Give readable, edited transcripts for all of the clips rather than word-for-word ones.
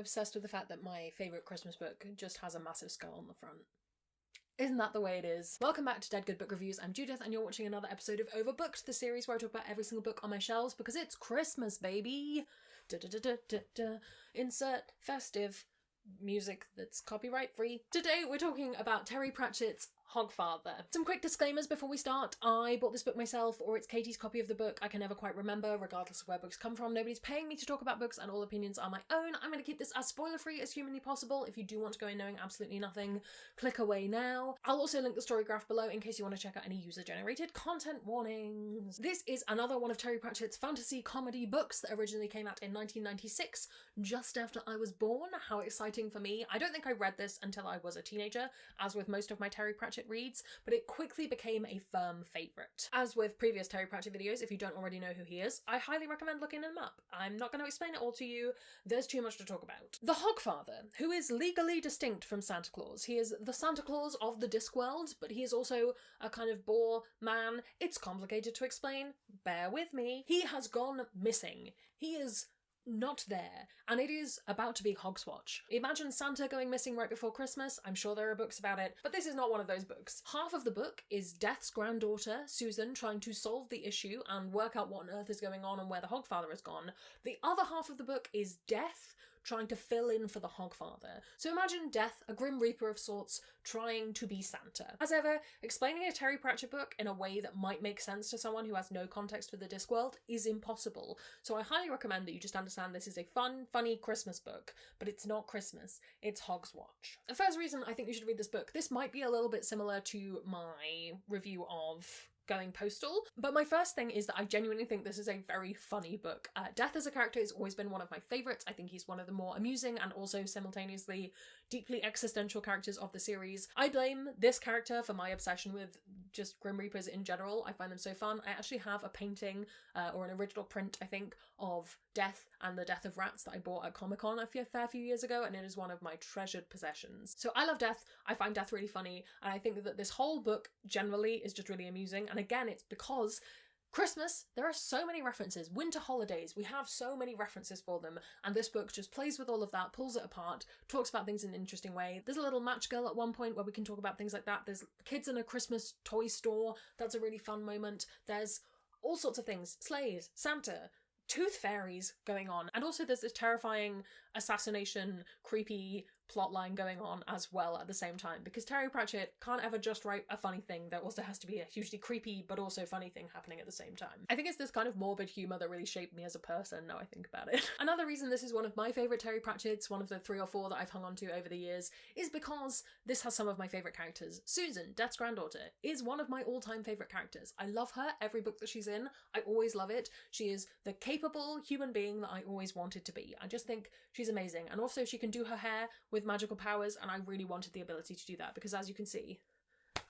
obsessed with the fact that my favourite Christmas book just has a massive skull on the front. Isn't that the way it is? Welcome back to Dead Good Book Reviews. I'm Judith and you're watching another episode of Overbooked, the series where I talk about every single book on my shelves because it's Christmas, baby! Insert festive music that's copyright free. Today we're talking about Terry Pratchett's Hogfather. Some quick disclaimers before we start. I bought this book myself, or it's Katie's copy of the book. I can never quite remember, regardless of where books come from. Nobody's paying me to talk about books and all opinions are my own. I'm going to keep this as spoiler-free as humanly possible. If you do want to go in knowing absolutely nothing, click away now. I'll also link the story graph below in case you want to check out any user-generated content warnings. This is another one of Terry Pratchett's fantasy comedy books that originally came out in 1996, just after I was born. How exciting for me. I don't think I read this until I was a teenager, as with most of my Terry Pratchett reads, but it quickly became a firm favourite. As with previous Terry Pratchett videos, if you don't already know who he is, I highly recommend looking him up. I'm not going to explain it all to you, there's too much to talk about. The Hogfather, who is legally distinct from Santa Claus. He is the Santa Claus of the Discworld, but he is also a kind of boar man. It's complicated to explain, bear with me. He has gone missing. He is not there, and it is about to be Hogswatch. Imagine Santa going missing right before Christmas. I'm sure there are books about it, but this is not one of those books. Half of the book is Death's granddaughter, Susan, trying to solve the issue and work out what on earth is going on and where the Hogfather has gone. The other half of the book is Death trying to fill in for the Hogfather. So imagine Death, a Grim Reaper of sorts, trying to be Santa. As ever, explaining a Terry Pratchett book in a way that might make sense to someone who has no context for the Discworld is impossible. So I highly recommend that you just understand this is a fun, funny Christmas book, but it's not Christmas, it's Hogswatch. The first reason I think you should read this book, this might be a little bit similar to my review of Going Postal, but my first thing is that I genuinely think this is a very funny book. Death as a character has always been one of my favourites. I think he's one of the more amusing and also simultaneously deeply existential characters of the series. I blame this character for my obsession with just Grim Reapers in general. I find them so fun. I actually have a painting, or an original print, I think, of Death and the Death of Rats that I bought at Comic-Con a fair few years ago, and it is one of my treasured possessions. So I love Death, I find Death really funny, and I think that this whole book generally is just really amusing. And again, it's because Christmas, there are so many references. Winter holidays, we have so many references for them, and this book just plays with all of that, pulls it apart, talks about things in an interesting way. There's a little match girl at one point where we can talk about things like that. There's kids in a Christmas toy store, that's a really fun moment. There's all sorts of things, sleighs, Santa, tooth fairies going on, and also there's this terrifying assassination, creepy plotline going on as well at the same time, because Terry Pratchett can't ever just write a funny thing. There also has to be a hugely creepy but also funny thing happening at the same time. I think it's this kind of morbid humour that really shaped me as a person, now I think about it. Another reason this is one of my favourite Terry Pratchetts, one of the 3 or 4 that I've hung on to over the years, is because this has some of my favourite characters. Susan, Death's granddaughter, is one of my all-time favourite characters. I love her, every book that she's in, I always love it. She is the capable human being that I always wanted to be. I just think she's amazing, and also she can do her hair with magical powers, and I really wanted the ability to do that because, as you can see,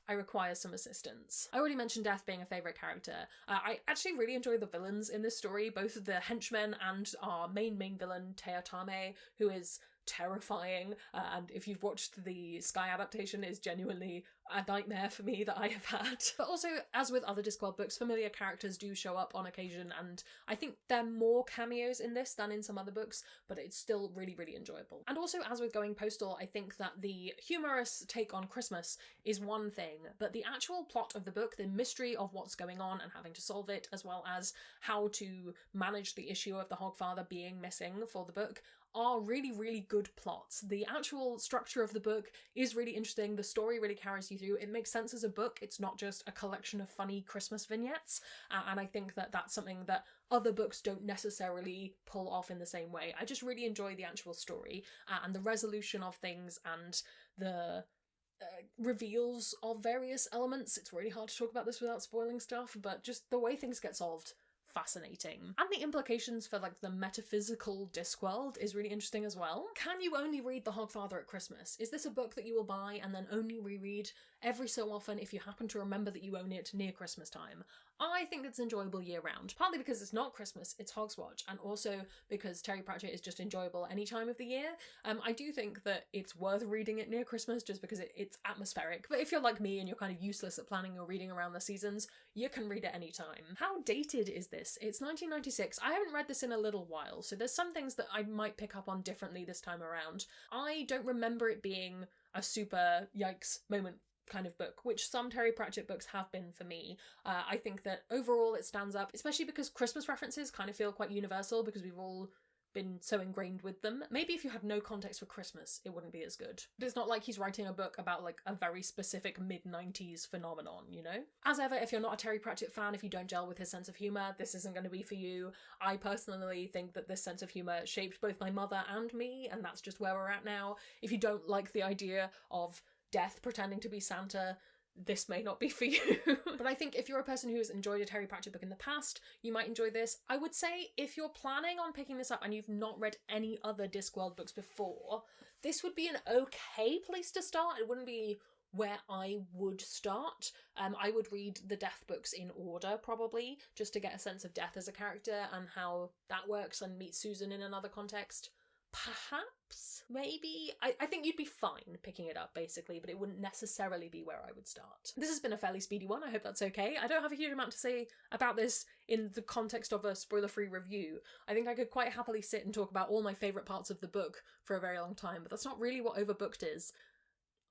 I require some assistance. I already mentioned Death being a favourite character. I actually really enjoy the villains in this story, both the henchmen and our main villain, Teotame, who is terrifying, and if you've watched the Sky adaptation, is genuinely a nightmare for me that I have had. But also, as with other Discworld books, familiar characters do show up on occasion, and I think there are more cameos in this than in some other books, but it's still really, really enjoyable. And also, as with Going Postal, I think that the humorous take on Christmas is one thing, but the actual plot of the book, the mystery of what's going on and having to solve it, as well as how to manage the issue of the Hogfather being missing for the book, are really, really good plots. The actual structure of the book is really interesting. The story really carries you through. It makes sense as a book. It's not just a collection of funny Christmas vignettes. And I think that that's something that other books don't necessarily pull off in the same way. I just really enjoy the actual story and the resolution of things and the reveals of various elements. It's really hard to talk about this without spoiling stuff, but just the way things get solved, fascinating. And the implications for like the metaphysical Discworld is really interesting as well. Can you only read The Hogfather at Christmas? Is this a book that you will buy and then only reread every so often if you happen to remember that you own it near Christmas time? I think it's enjoyable year round. Partly because it's not Christmas, it's Hogswatch, and also because Terry Pratchett is just enjoyable any time of the year. I do think that it's worth reading it near Christmas just because it's atmospheric. But if you're like me and you're kind of useless at planning your reading around the seasons, you can read it anytime. How dated is this? It's 1996. I haven't read this in a little while, so there's some things that I might pick up on differently this time around. I don't remember it being a super yikes moment kind of book, which some Terry Pratchett books have been for me. I think that overall it stands up, especially because Christmas references kind of feel quite universal because we've all been so ingrained with them. Maybe if you had no context for Christmas, it wouldn't be as good. But it's not like he's writing a book about like a very specific mid-90s phenomenon, you know? As ever, if you're not a Terry Pratchett fan, if you don't gel with his sense of humour, this isn't going to be for you. I personally think that this sense of humour shaped both my mother and me, and that's just where we're at now. If you don't like the idea of Death pretending to be Santa, this may not be for you. But I think if you're a person who has enjoyed a Terry Pratchett book in the past, you might enjoy this. I would say if you're planning on picking this up and you've not read any other Discworld books before, this would be an okay place to start. It wouldn't be where I would start. I would read the Death books in order, probably, just to get a sense of Death as a character and how that works, and meet Susan in another context. Perhaps, maybe. I think you'd be fine picking it up, basically, but it wouldn't necessarily be where I would start. This has been a fairly speedy one. I hope that's okay. I don't have a huge amount to say about this in the context of a spoiler-free review. I think I could quite happily sit and talk about all my favourite parts of the book for a very long time, but that's not really what Overbooked is.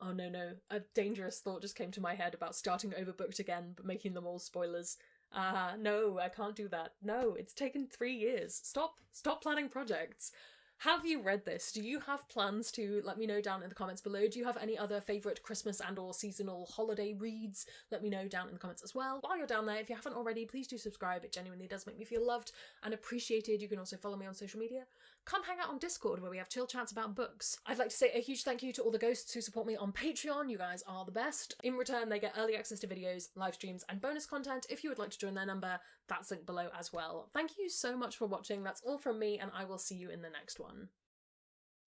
Oh no, a dangerous thought just came to my head about starting Overbooked again, but making them all spoilers. No, I can't do that. No, it's taken 3 years. Stop planning projects. Have you read this? Do you have plans to? Let me know down in the comments below. Do you have any other favourite Christmas and or seasonal holiday reads? Let me know down in the comments as well. While you're down there, if you haven't already, please do subscribe. It genuinely does make me feel loved and appreciated. You can also follow me on social media. Come hang out on Discord where we have chill chats about books. I'd like to say a huge thank you to all the ghosts who support me on Patreon. You guys are the best. In return, they get early access to videos, live streams, and bonus content. If you would like to join their number, that's linked below as well. Thank you so much for watching. That's all from me, and I will see you in the next one.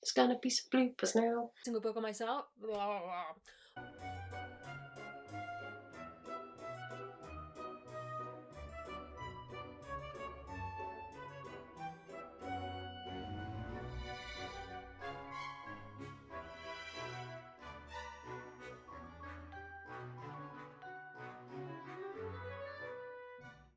It's gonna be some bloopers now. Single book on myself.